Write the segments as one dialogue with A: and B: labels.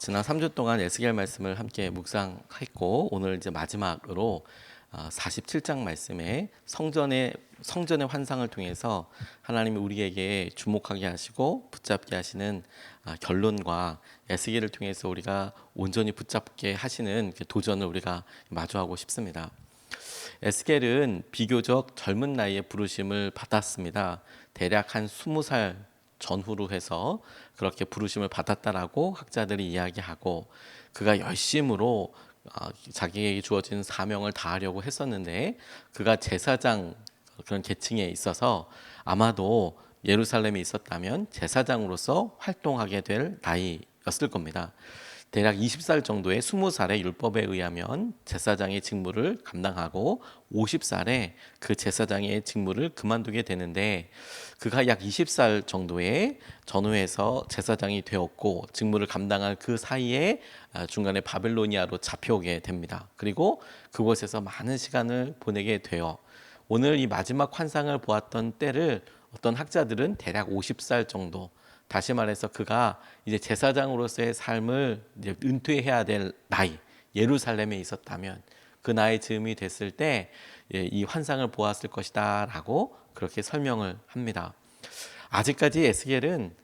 A: 지난 3주 동안 에스겔 말씀을 함께 묵상했고 오늘 이제 마지막으로 47장 말씀에 성전의 환상을 통해서 하나님이 우리에게 주목하게 하시고 붙잡게 하시는 결론과 에스겔을 통해서 우리가 온전히 붙잡게 하시는 그 도전을 우리가 마주하고 싶습니다. 에스겔은 비교적 젊은 나이에 부르심을 받았습니다. 대략 한 20살 전후로 해서 그렇게 부르심을 받았다라고 학자들이 이야기하고, 그가 열심으로 자기에게 주어진 사명을 다하려고 했었는데, 그가 제사장 그런 계층에 있어서 아마도 예루살렘에 있었다면 제사장으로서 활동하게 될 나이였을 겁니다. 대략 20살 정도의 20살의 율법에 의하면 제사장의 직무를 감당하고 50살에 그 제사장의 직무를 그만두게 되는데, 그가 약 20살 정도의 전후에서 제사장이 되었고 직무를 감당할 그 사이에 중간에 바벨로니아로 잡혀오게 됩니다. 그리고 그곳에서 많은 시간을 보내게 되어 오늘 이 마지막 환상을 보았던 때를 어떤 학자들은 대략 50살 정도, 다시 말해서 그가 이제 제사장으로서의 삶을 이제 은퇴해야 될 나이, 예루살렘에 있었다면 그 나이 즈음이 됐을 때 이 환상을 보았을 것이다라고 그렇게 설명을 합니다. 아직까지 에스겔은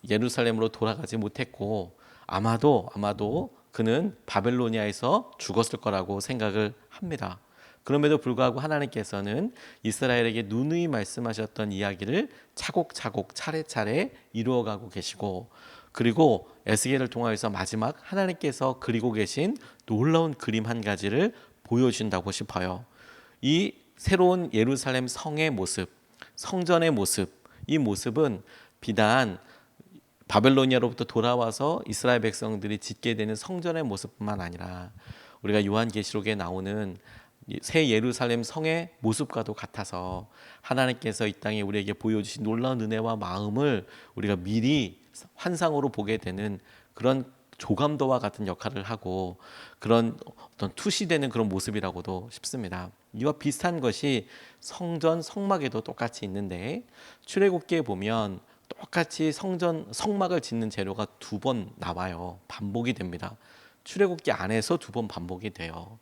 A: 예루살렘으로 돌아가지 못했고 아마도 그는 바벨로니아에서 죽었을 거라고 생각을 합니다. 그럼에도 불구하고 하나님께서는 이스라엘에게 누누이 말씀하셨던 이야기를 차곡차곡 차례차례 이루어가고 계시고, 그리고 에스겔을 통하여서 마지막 하나님께서 그리고 계신 놀라운 그림 한 가지를 보여주신다고 싶어요. 이 새로운 예루살렘 성의 모습, 성전의 모습, 이 모습은 비단 바벨로니아로부터 돌아와서 이스라엘 백성들이 짓게 되는 성전의 모습뿐만 아니라 우리가 요한계시록에 나오는 새 예루살렘 성의 모습과도 같아서 하나님께서 이 땅에 우리에게 보여주신 놀라운 은혜와 마음을 우리가 미리 환상으로 보게 되는 그런 조감도와 같은 역할을 하고, 그런 어떤 투시되는 그런 모습이라고도 싶습니다. 이와 비슷한 것이 성전 성막에도 똑같이 있는데, 출애굽기에 보면 똑같이 성막을 짓는 재료가 두 번 나와요. 반복이 됩니다. 출애굽기 안에서 두 번 반복이 돼요.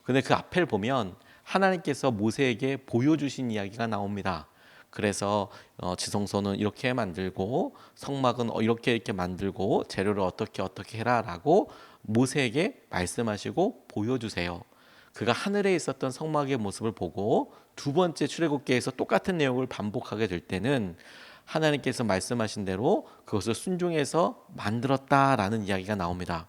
A: 근데 그 앞을 보면 하나님께서 모세에게 보여주신 이야기가 나옵니다. 그래서 지성소는 이렇게 만들고 성막은 이렇게 만들고 재료를 어떻게 해라라고 모세에게 말씀하시고 보여주세요. 그가 하늘에 있었던 성막의 모습을 보고 두 번째 출애굽기에서 똑같은 내용을 반복하게 될 때는 하나님께서 말씀하신 대로 그것을 순종해서 만들었다라는 이야기가 나옵니다.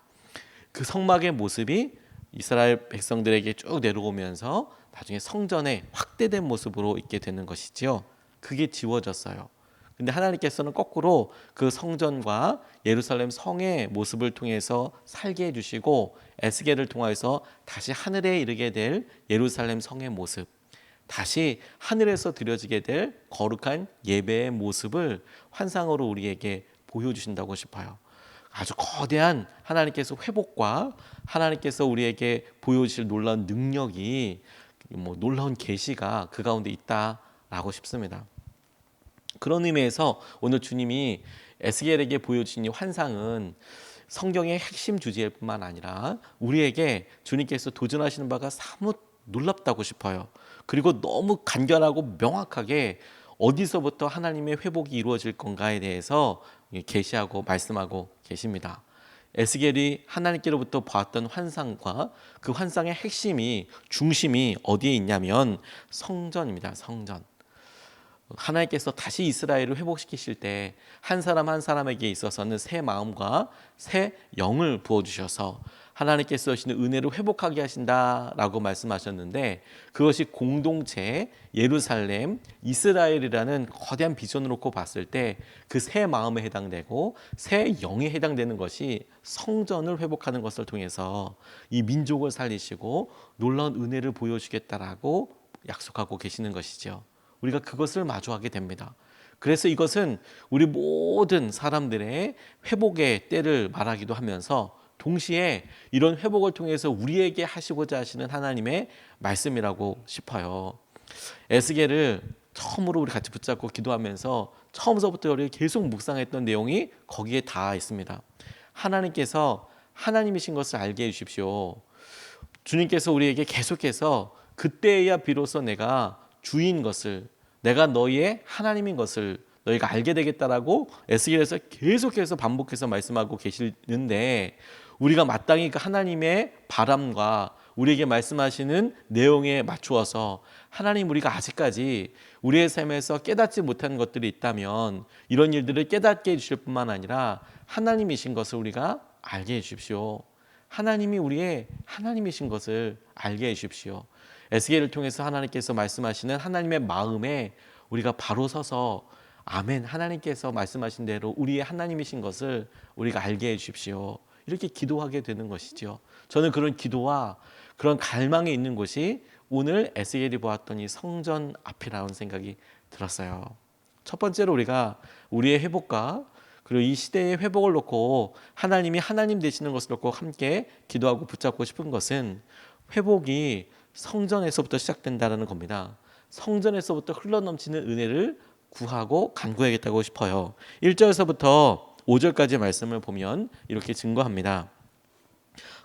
A: 그 성막의 모습이 이스라엘 백성들에게 쭉 내려오면서 나중에 성전의 확대된 모습으로 있게 되는 것이지요. 그게 지워졌어요. 근데 하나님께서는 거꾸로 그 성전과 예루살렘 성의 모습을 통해서 살게 해주시고, 에스겔을 통해서 다시 하늘에 이르게 될 예루살렘 성의 모습, 다시 하늘에서 드려지게 될 거룩한 예배의 모습을 환상으로 우리에게 보여주신다고 싶어요. 아주 거대한 하나님께서 회복과 하나님께서 우리에게 보여주실 놀라운 능력이, 놀라운 계시가 그 가운데 있다라고 싶습니다. 그런 의미에서 오늘 주님이 에스겔에게 보여주신 이 환상은 성경의 핵심 주제일 뿐만 아니라 우리에게 주님께서 도전하시는 바가 사뭇 놀랍다고 싶어요. 그리고 너무 간결하고 명확하게 어디서부터 하나님의 회복이 이루어질 건가에 대해서 계시하고 말씀하고 계십니다. 에스겔이 하나님께로부터 보았던 환상과 그 환상의 핵심이, 중심이 어디에 있냐면 성전입니다. 성전. 하나님께서 다시 이스라엘을 회복시키실 때 한 사람 한 사람에게 있어서는 새 마음과 새 영을 부어주셔서 하나님께서 주시는 은혜를 회복하게 하신다라고 말씀하셨는데, 그것이 공동체 예루살렘 이스라엘이라는 거대한 비전을 놓고 봤을 때 그 새 마음에 해당되고 새 영에 해당되는 것이 성전을 회복하는 것을 통해서 이 민족을 살리시고 놀라운 은혜를 보여주겠다라고 약속하고 계시는 것이죠. 우리가 그것을 마주하게 됩니다. 그래서 이것은 우리 모든 사람들의 회복의 때를 말하기도 하면서 동시에 이런 회복을 통해서 우리에게 하시고자 하시는 하나님의 말씀이라고 싶어요. 에스겔을 처음으로 우리 같이 붙잡고 기도하면서 처음서부터 우리 계속 묵상했던 내용이 거기에 다 있습니다. 하나님께서 하나님이신 것을 알게 해주십시오. 주님께서 우리에게 계속해서 그때야 비로소 내가 주인 것을, 내가 너희의 하나님인 것을 너희가 알게 되겠다라고 에스겔에서 계속해서 반복해서 말씀하고 계시는데, 우리가 마땅히 그 하나님의 바람과 우리에게 말씀하시는 내용에 맞추어서 하나님, 우리가 아직까지 우리의 삶에서 깨닫지 못한 것들이 있다면 이런 일들을 깨닫게 해주실 뿐만 아니라 하나님이신 것을 우리가 알게 해주십시오. 하나님이 우리의 하나님이신 것을 알게 해주십시오. 에스겔을 통해서 하나님께서 말씀하시는 하나님의 마음에 우리가 바로 서서 아멘, 하나님께서 말씀하신 대로 우리의 하나님이신 것을 우리가 알게 해주십시오, 이렇게 기도하게 되는 것이죠. 저는 그런 기도와 그런 갈망이 있는 곳이 오늘 에스겔이 보았던 이 성전 앞이라는 생각이 들었어요. 첫 번째로 우리가 우리의 회복과 그리고 이 시대의 회복을 놓고 하나님이 하나님 되시는 것을 놓고 함께 기도하고 붙잡고 싶은 것은 회복이 성전에서부터 시작된다는 겁니다. 성전에서부터 흘러넘치는 은혜를 구하고 간구해야겠다고 싶어요. 1절에서부터 5절까지 말씀을 보면 이렇게 증거합니다.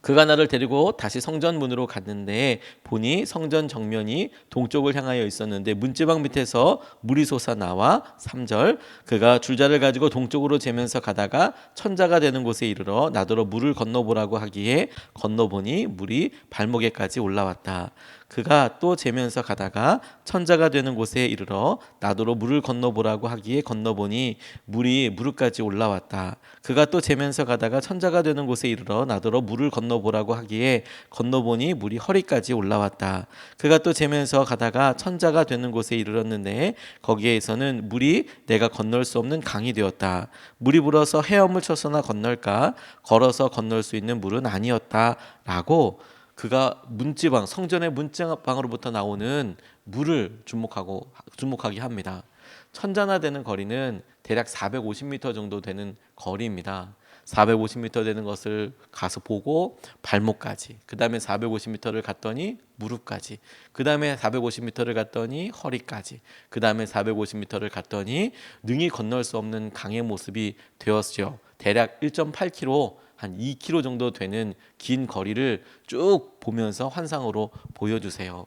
A: 그가 나를 데리고 다시 성전 문으로 갔는데 보니 성전 정면이 동쪽을 향하여 있었는데 문지방 밑에서 물이 솟아나와 3절 그가 줄자를 가지고 동쪽으로 재면서 가다가 천자가 되는 곳에 이르러 나더러 물을 건너보라고 하기에 건너보니 물이 발목에까지 올라왔다. 그가 또 재면서 가다가 천자가 되는 곳에 이르러 나더러 물을 건너보라고 하기에 건너보니 물이 무릎까지 올라왔다. 그가 또 재면서 가다가 천자가 되는 곳에 이르러 나더러 물을 건너보라고 하기에 건너보니 물이 허리까지 올라왔다. 그가 또 재면서 가다가 천자가 되는 곳에 이르렀는데 거기에서는 물이 내가 건널 수 없는 강이 되었다. 물이 불어서 헤엄을 쳐서나 건널까 걸어서 건널 수 있는 물은 아니었다 라고 그가 문지방, 성전의 문지방으로부터 나오는 물을 주목하게 합니다. 천자나 되는 거리는 대략 450m 정도 되는 거리입니다. 450m 되는 것을 가서 보고 발목까지, 그 다음에 450m를 갔더니 무릎까지, 그 다음에 450m를 갔더니 허리까지, 그 다음에 450m를 갔더니 능히 건널 수 없는 강의 모습이 되었죠. 대략 1.8km, 한 2km 정도 되는 긴 거리를 쭉 보면서 환상으로 보여주세요.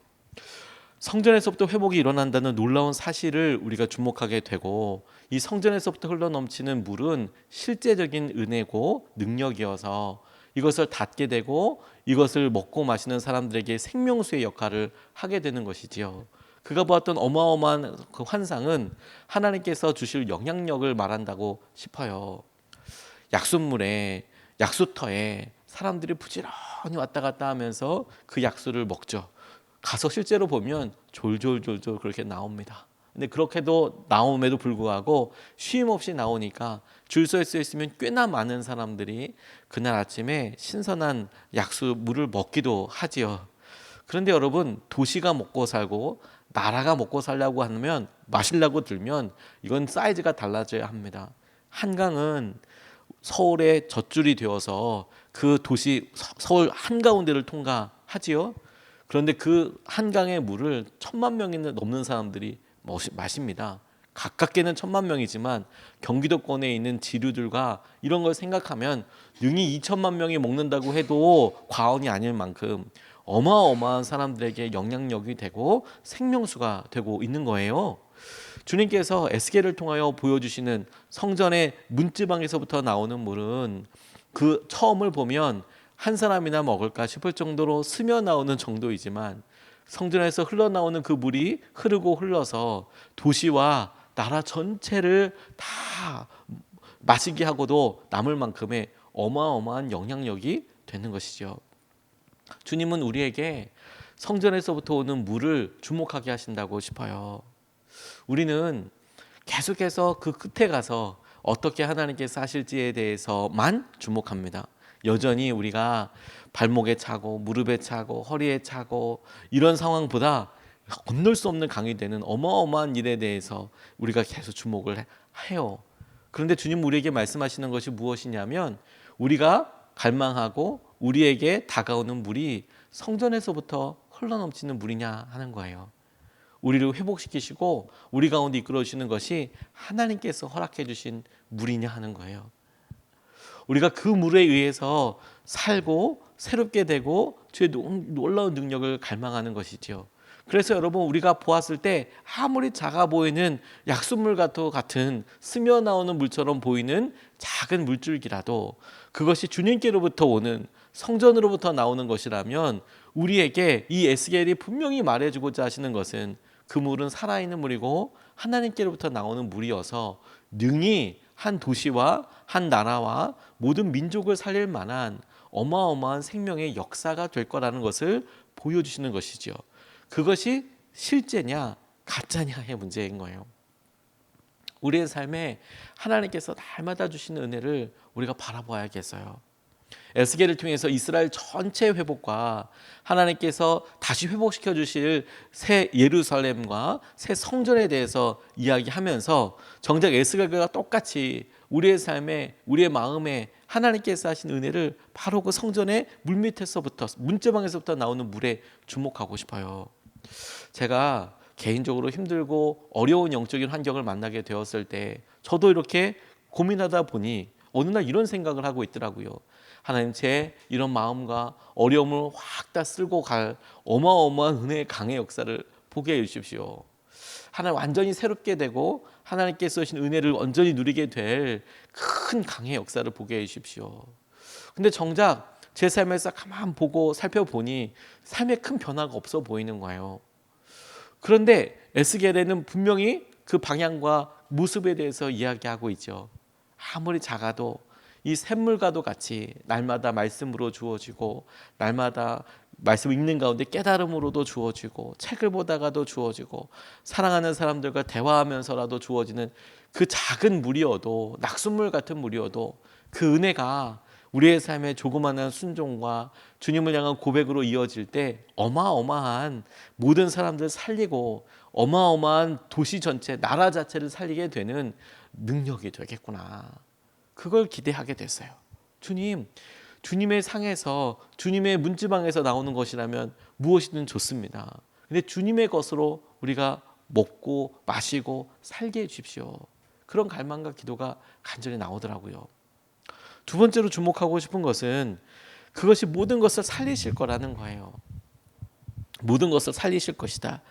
A: 성전에서부터 회복이 일어난다는 놀라운 사실을 우리가 주목하게 되고, 이 성전에서부터 흘러넘치는 물은 실제적인 은혜고 능력이어서 이것을 닫게 되고 이것을 먹고 마시는 사람들에게 생명수의 역할을 하게 되는 것이지요. 그가 보았던 어마어마한 그 환상은 하나님께서 주실 영향력을 말한다고 싶어요. 약숫물에, 약수터에 사람들이 부지런히 왔다 갔다 하면서 그 약수를 먹죠. 가서 실제로 보면 졸졸졸졸 그렇게 나옵니다. 근데 그렇게도 나옴에도 불구하고 쉼 없이 나오니까 줄 서 있으면 꽤나 많은 사람들이 그날 아침에 신선한 약수 물을 먹기도 하지요. 그런데 여러분, 도시가 먹고 살고 나라가 먹고 살려고 하면, 마시려고 들면 이건 사이즈가 달라져야 합니다. 한강은 서울의 젖줄이 되어서 그 도시 서울 한가운데를 통과하지요. 그런데 그 한강의 물을 1,000만 명이 넘는 사람들이 마십니다. 가깝게는 1,000만 명이지만 경기도권에 있는 지류들과 이런 걸 생각하면 능히 2,000만 명이 먹는다고 해도 과언이 아닐 만큼 어마어마한 사람들에게 영향력이 되고 생명수가 되고 있는 거예요. 주님께서 에스겔을 통하여 보여주시는 성전의 문지방에서부터 나오는 물은 그 처음을 보면 한 사람이나 먹을까 싶을 정도로 스며 나오는 정도이지만 성전에서 흘러나오는 그 물이 흐르고 흘러서 도시와 나라 전체를 다 마시게 하고도 남을 만큼의 어마어마한 영향력이 되는 것이죠. 주님은 우리에게 성전에서부터 오는 물을 주목하게 하신다고 싶어요. 우리는 계속해서 그 끝에 가서 어떻게 하나님께서 하실지에 대해서만 주목합니다. 여전히 우리가 발목에 차고 무릎에 차고 허리에 차고 이런 상황보다 건널 수 없는 강이 되는 어마어마한 일에 대해서 우리가 계속 주목을 해요. 그런데 주님 우리에게 말씀하시는 것이 무엇이냐면, 우리가 갈망하고 우리에게 다가오는 물이 성전에서부터 흘러넘치는 물이냐 하는 거예요. 우리를 회복시키시고 우리 가운데 이끌어 주시는 것이 하나님께서 허락해 주신 물이냐 하는 거예요. 우리가 그 물에 의해서 살고 새롭게 되고 주의 놀라운 능력을 갈망하는 것이지요. 그래서 여러분, 우리가 보았을 때 아무리 작아 보이는 약수물 같은 스며 나오는 물처럼 보이는 작은 물줄기라도 그것이 주님께로부터 오는, 성전으로부터 나오는 것이라면 우리에게 이 에스겔이 분명히 말해주고자 하시는 것은 그 물은 살아있는 물이고 하나님께로부터 나오는 물이어서 능히 한 도시와 한 나라와 모든 민족을 살릴 만한 어마어마한 생명의 역사가 될 거라는 것을 보여주시는 것이죠. 그것이 실제냐 가짜냐의 문제인 거예요. 우리의 삶에 하나님께서 날마다 주시는 은혜를 우리가 바라봐야겠어요. 에스겔을 통해서 이스라엘 전체 회복과 하나님께서 다시 회복시켜 주실 새 예루살렘과 새 성전에 대해서 이야기하면서 정작 에스겔과 똑같이 우리의 삶에, 우리의 마음에 하나님께서 하신 은혜를 바로 그 성전의 물밑에서부터, 문제방에서부터 나오는 물에 주목하고 싶어요. 제가 개인적으로 힘들고 어려운 영적인 환경을 만나게 되었을 때 저도 이렇게 고민하다 보니 어느 날 이런 생각을 하고 있더라고요. 하나님, 제 이런 마음과 어려움을 확 다 쓸고 갈 어마어마한 은혜의 강의 역사를 보게 해주십시오. 하나님, 완전히 새롭게 되고 하나님께서 하신 은혜를 완전히 누리게 될 큰 강의 역사를 보게 해주십시오. 근데 정작 제 삶에서 가만 보고 살펴보니 삶에 큰 변화가 없어 보이는 거예요. 그런데 에스겔에는 분명히 그 방향과 모습에 대해서 이야기하고 있죠. 아무리 작아도 이 샘물과도 같이 날마다 말씀으로 주어지고, 날마다 말씀 읽는 가운데 깨달음으로도 주어지고, 책을 보다가도 주어지고, 사랑하는 사람들과 대화하면서라도 주어지는 그 작은 물이어도, 낙숫물 같은 물이어도 그 은혜가 우리의 삶의 조그마한 순종과 주님을 향한 고백으로 이어질 때 어마어마한 모든 사람들 살리고 어마어마한 도시 전체, 나라 자체를 살리게 되는 능력이 되겠구나. 그걸 기대하게 됐어요. 주님의 상에서, 주님의 문지방에서 나오는 것이라면 무엇이든 좋습니다. 근데 주님의 것으로 우리가 먹고 마시고 살게 해주십시오. 그런 갈망과 기도가 간절히 나오더라고요. 두 번째로 주목하고 싶은 것은 그것이 모든 것을 살리실 거라는 거예요. 모든 것을 살리실 것이다.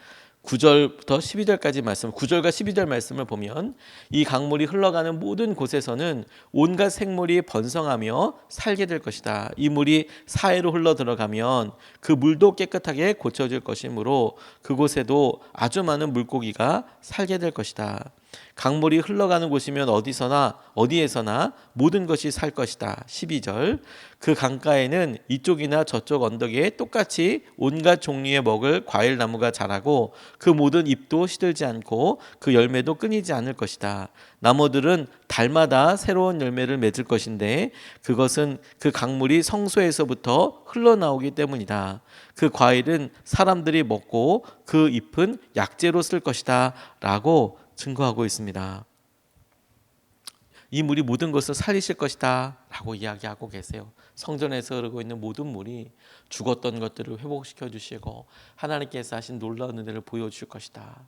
A: 9절부터 12절까지 말씀, 9절과 12절 말씀을 보면 이 강물이 흘러가는 모든 곳에서는 온갖 생물이 번성하며 살게 될 것이다. 이 물이 사해로 흘러 들어가면 그 물도 깨끗하게 고쳐질 것이므로 그곳에도 아주 많은 물고기가 살게 될 것이다. 강물이 흘러가는 곳이면 어디에서나 모든 것이 살 것이다. 12절, 그 강가에는 이쪽이나 저쪽 언덕에 똑같이 온갖 종류의 먹을 과일나무가 자라고 그 모든 잎도 시들지 않고 그 열매도 끊이지 않을 것이다. 나무들은 달마다 새로운 열매를 맺을 것인데 그것은 그 강물이 성소에서부터 흘러나오기 때문이다. 그 과일은 사람들이 먹고 그 잎은 약재로 쓸 것이다 라고 증거하고 있습니다. 이 물이 모든 것을 살리실 것이다 라고 이야기하고 계세요. 성전에서 흐르고 있는 모든 물이 죽었던 것들을 회복시켜 주시고 하나님께서 하신 놀라운 은혜를 보여주실 것이다.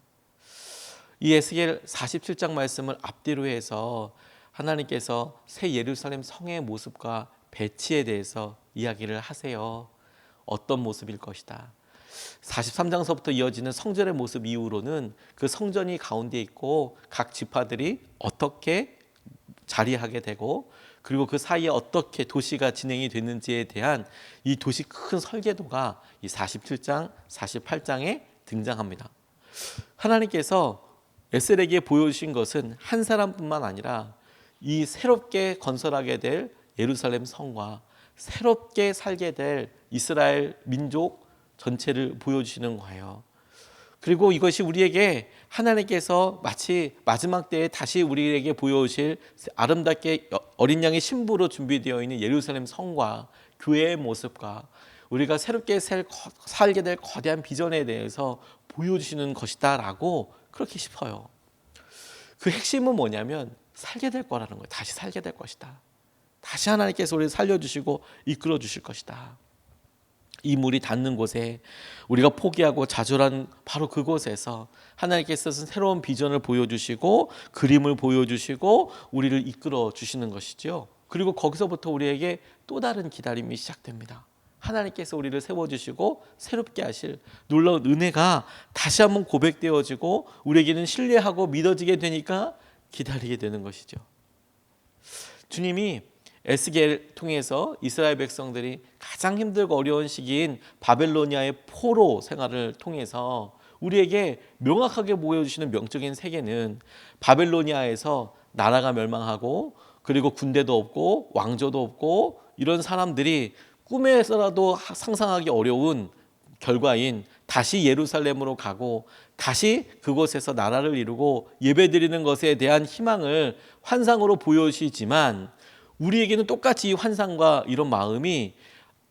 A: 이 에스겔 47장 말씀을 앞뒤로 해서 하나님께서 새 예루살렘 성의 모습과 배치에 대해서 이야기를 하세요. 어떤 모습일 것이다. 43장서부터 이어지는 성전의 모습 이후로는 그 성전이 가운데 있고 각 지파들이 어떻게 자리하게 되고 그리고 그 사이에 어떻게 도시가 진행이 되는지에 대한 이 도시 큰 설계도가 이 47장, 48장에 등장합니다. 하나님께서 에스겔에게 보여주신 것은 한 사람뿐만 아니라 이 새롭게 건설하게 될 예루살렘 성과 새롭게 살게 될 이스라엘 민족 전체를 보여주시는 거예요. 그리고 이것이 우리에게 하나님께서 마치 마지막 때에 다시 우리에게 보여주실 아름답게 어린 양의 신부로 준비되어 있는 예루살렘 성과 교회의 모습과 우리가 새롭게 살게 될 거대한 비전에 대해서 보여주시는 것이다 라고 그렇게 싶어요. 그 핵심은 뭐냐면 살게 될 거라는 거예요. 다시 살게 될 것이다. 다시 하나님께서 우리를 살려주시고 이끌어 주실 것이다. 이 물이 닿는 곳에 우리가 포기하고 좌절한 바로 그곳에서 하나님께서는 새로운 비전을 보여주시고 그림을 보여주시고 우리를 이끌어 주시는 것이죠. 그리고 거기서부터 우리에게 또 다른 기다림이 시작됩니다. 하나님께서 우리를 세워주시고 새롭게 하실 놀라운 은혜가 다시 한번 고백되어지고 우리에게는 신뢰하고 믿어지게 되니까 기다리게 되는 것이죠. 주님이 에스겔을 통해서 이스라엘 백성들이 가장 힘들고 어려운 시기인 바벨로니아의 포로 생활을 통해서 우리에게 명확하게 보여주시는 명적인 세계는 바벨로니아에서 나라가 멸망하고 그리고 군대도 없고 왕조도 없고 이런 사람들이 꿈에서라도 상상하기 어려운 결과인 다시 예루살렘으로 가고 다시 그곳에서 나라를 이루고 예배드리는 것에 대한 희망을 환상으로 보여주시지만 우리에게는 똑같이 이 환상과 이런 마음이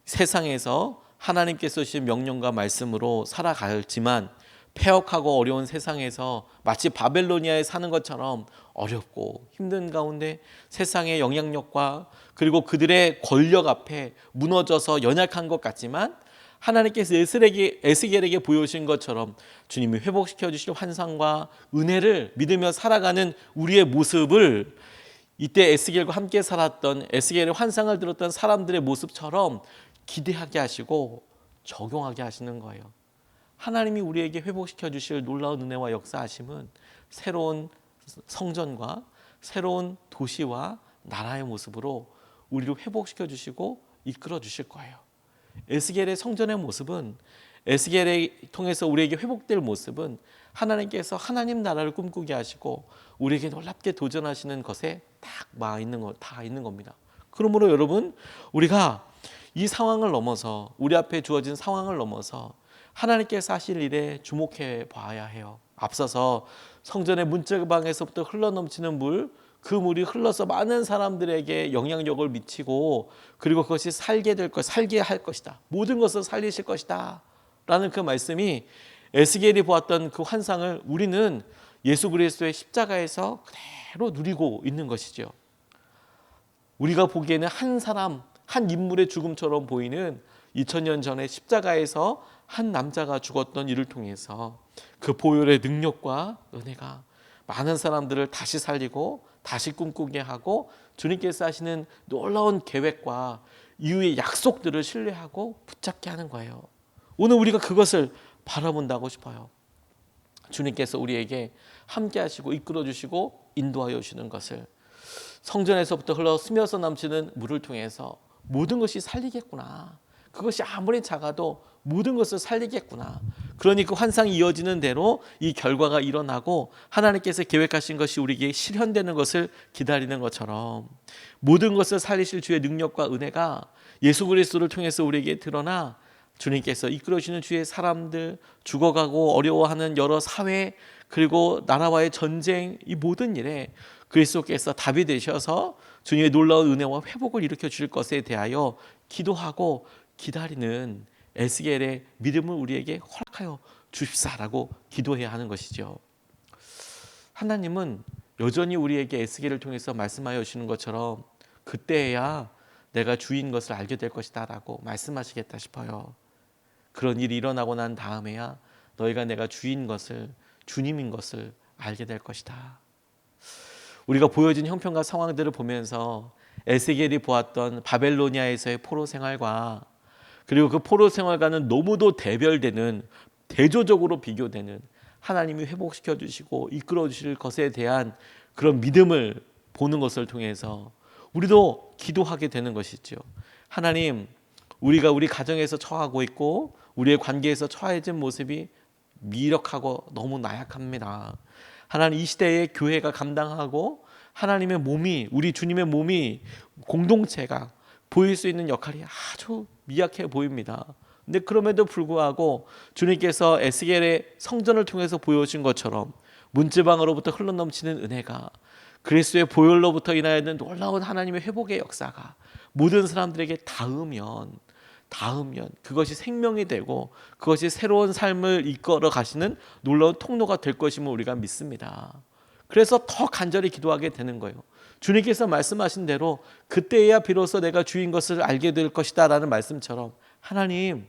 A: 세상에서 하나님께서 주신 명령과 말씀으로 살아가지만 폐역하고 어려운 세상에서 마치 바벨로니아에 사는 것처럼 어렵고 힘든 가운데 세상의 영향력과 그리고 그들의 권력 앞에 무너져서 연약한 것 같지만 하나님께서 에스겔에게 보여주신 것처럼 주님이 회복시켜 주실 환상과 은혜를 믿으며 살아가는 우리의 모습을 이때 에스겔과 함께 살았던 에스겔의 환상을 들었던 사람들의 모습처럼 기대하게 하시고 적용하게 하시는 거예요. 하나님이 우리에게 회복시켜 주실 놀라운 은혜와 역사하심은 새로운 성전과 새로운 도시와 나라의 모습으로 우리를 회복시켜 주시고 이끌어 주실 거예요. 에스겔의 성전의 모습은 에스겔을 통해서 우리에게 회복될 모습은 하나님께서 하나님 나라를 꿈꾸게 하시고 우리에게 놀랍게 도전하시는 것에 다 있는 겁니다. 그러므로 여러분 우리가 이 상황을 넘어서 우리 앞에 주어진 상황을 넘어서 하나님께서 하실 일에 주목해 봐야 해요. 앞서서 성전의 문짝방에서부터 흘러넘치는 물, 그 물이 흘러서 많은 사람들에게 영향력을 미치고 그리고 그것이 살게 할 것이다. 모든 것을 살리실 것이다. 라는 그 말씀이 에스겔이 보았던 그 환상을 우리는 예수 그리스도의 십자가에서 그대로 누리고 있는 것이죠. 우리가 보기에는 한 사람, 한 인물의 죽음처럼 보이는 2000년 전에 십자가에서 한 남자가 죽었던 일을 통해서 그 보혈의 능력과 은혜가 많은 사람들을 다시 살리고 다시 꿈꾸게 하고 주님께서 하시는 놀라운 계획과 이후의 약속들을 신뢰하고 붙잡게 하는 거예요. 오늘 우리가 그것을 바라본다고 싶어요. 주님께서 우리에게 함께 하시고 이끌어 주시고 인도하여 주시는 것을 성전에서부터 흘러 스며서 넘치는 물을 통해서 모든 것이 살리겠구나. 그것이 아무리 작아도 모든 것을 살리겠구나. 그러니 그 환상이 이어지는 대로 이 결과가 일어나고 하나님께서 계획하신 것이 우리에게 실현되는 것을 기다리는 것처럼 모든 것을 살리실 주의 능력과 은혜가 예수 그리스도를 통해서 우리에게 드러나 주님께서 이끌어주시는 주의 사람들, 죽어가고 어려워하는 여러 사회 그리고 나라와의 전쟁, 이 모든 일에 그리스도께서 답이 되셔서 주님의 놀라운 은혜와 회복을 일으켜 주실 것에 대하여 기도하고 기다리는 에스겔의 믿음을 우리에게 허락하여 주십사라고 기도해야 하는 것이죠. 하나님은 여전히 우리에게 에스겔을 통해서 말씀하여 주시는 것처럼 그때야 내가 주인 것을 알게 될 것이다 라고 말씀하시겠다 싶어요. 그런 일이 일어나고 난 다음에야 너희가 내가 주인 것을, 주님인 것을 알게 될 것이다. 우리가 보여진 형편과 상황들을 보면서 에스겔이 보았던 바벨로니아에서의 포로 생활과 그리고 그 포로 생활과는 너무도 대별되는, 대조적으로 비교되는 하나님이 회복시켜 주시고 이끌어 주실 것에 대한 그런 믿음을 보는 것을 통해서 우리도 기도하게 되는 것이죠. 하나님, 우리가 우리 가정에서 처하고 있고 우리의 관계에서 처해진 모습이 미력하고 너무 나약합니다. 하나님, 이 시대의 교회가 감당하고 하나님의 몸이, 우리 주님의 몸이, 공동체가 보일 수 있는 역할이 아주 미약해 보입니다. 근데 그럼에도 불구하고 주님께서 에스겔의 성전을 통해서 보여주신 것처럼 문지방으로부터 흘러넘치는 은혜가, 그리스도의 보혈로부터 인하여는 놀라운 하나님의 회복의 역사가 모든 사람들에게 닿으면 그것이 생명이 되고 그것이 새로운 삶을 이끌어 가시는 놀라운 통로가 될 것임을 우리가 믿습니다. 그래서 더 간절히 기도하게 되는 거예요. 주님께서 말씀하신 대로 그때야 비로소 내가 주인 것을 알게 될 것이다 라는 말씀처럼 하나님,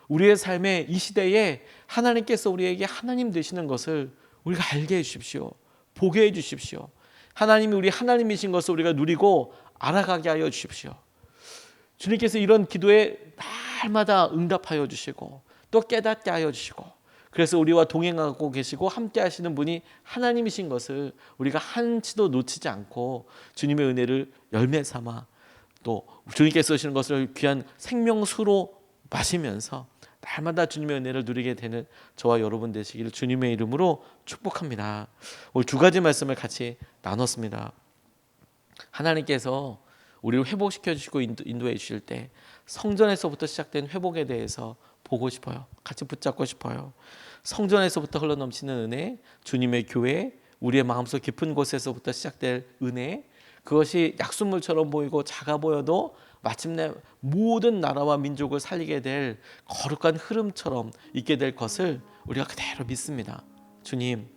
A: 우리의 삶의 이 시대에 하나님께서 우리에게 하나님 되시는 것을 우리가 알게 해 주십시오. 보게 해 주십시오. 하나님이 우리 하나님이신 것을 우리가 누리고 알아가게 하여 주십시오. 주님께서 이런 기도에 날마다 응답하여 주시고 또 깨닫게 하여 주시고, 그래서 우리와 동행하고 계시고 함께 하시는 분이 하나님이신 것을 우리가 한치도 놓치지 않고 주님의 은혜를 열매 삼아 또 주님께서 쓰시는 것을 귀한 생명수로 마시면서 날마다 주님의 은혜를 누리게 되는 저와 여러분 되시기를 주님의 이름으로 축복합니다. 오늘 두 가지 말씀을 같이 나눴습니다. 하나님께서 우리를 회복시켜 주시고 인도해 주실 때 성전에서부터 시작된 회복에 대해서 보고 싶어요. 같이 붙잡고 싶어요. 성전에서부터 흘러넘치는 은혜, 주님의 교회, 우리의 마음속 깊은 곳에서부터 시작될 은혜, 그것이 약수물처럼 보이고 작아 보여도 마침내 모든 나라와 민족을 살리게 될 거룩한 흐름처럼 있게 될 것을 우리가 그대로 믿습니다. 주님,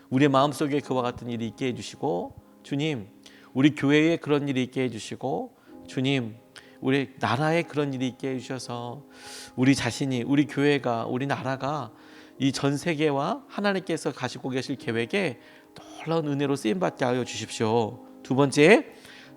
A: 우리의 마음속에 그와 같은 일이 있게 해주시고, 주님, 우리 교회에 그런 일이 있게 해주시고, 주님, 우리 나라에 그런 일이 있게 해주셔서 우리 자신이, 우리 교회가, 우리 나라가 이 전 세계와 하나님께서 가지고 계실 계획에 놀라운 은혜로 쓰임받게 하여 주십시오. 두 번째,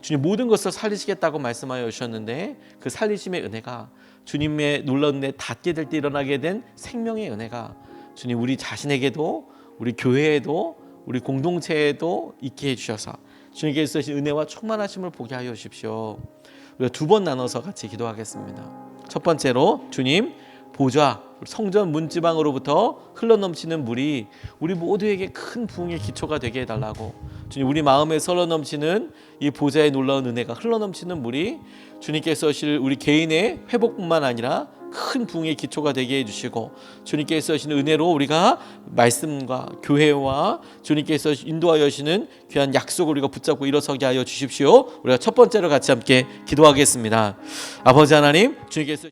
A: 주님 모든 것을 살리시겠다고 말씀하여 주셨는데 그 살리심의 은혜가 주님의 놀라운 은혜 닿게 될 때 일어나게 된 생명의 은혜가 주님 우리 자신에게도 우리 교회에도 우리 공동체에도 있게 해주셔서 주님께서 주신 은혜와 충만하심을 보게 하여 주십시오. 우리가 두 번 나눠서 같이 기도하겠습니다. 첫 번째로, 주님 보좌 성전 문지방으로부터 흘러넘치는 물이 우리 모두에게 큰 부흥의 기초가 되게 해달라고, 주님 우리 마음에 흘러넘치는 이 보좌의 놀라운 은혜가 흘러넘치는 물이 주님께서 하실 우리 개인의 회복뿐만 아니라 큰 부흥의 기초가 되게 해주시고, 주님께서 하시는 은혜로 우리가 말씀과 교회와 주님께서 인도하여 주시는 귀한 약속을 우리가 붙잡고 일어서게 하여 주십시오. 우리가 첫 번째로 같이 함께 기도하겠습니다. 아버지 하나님, 주님께서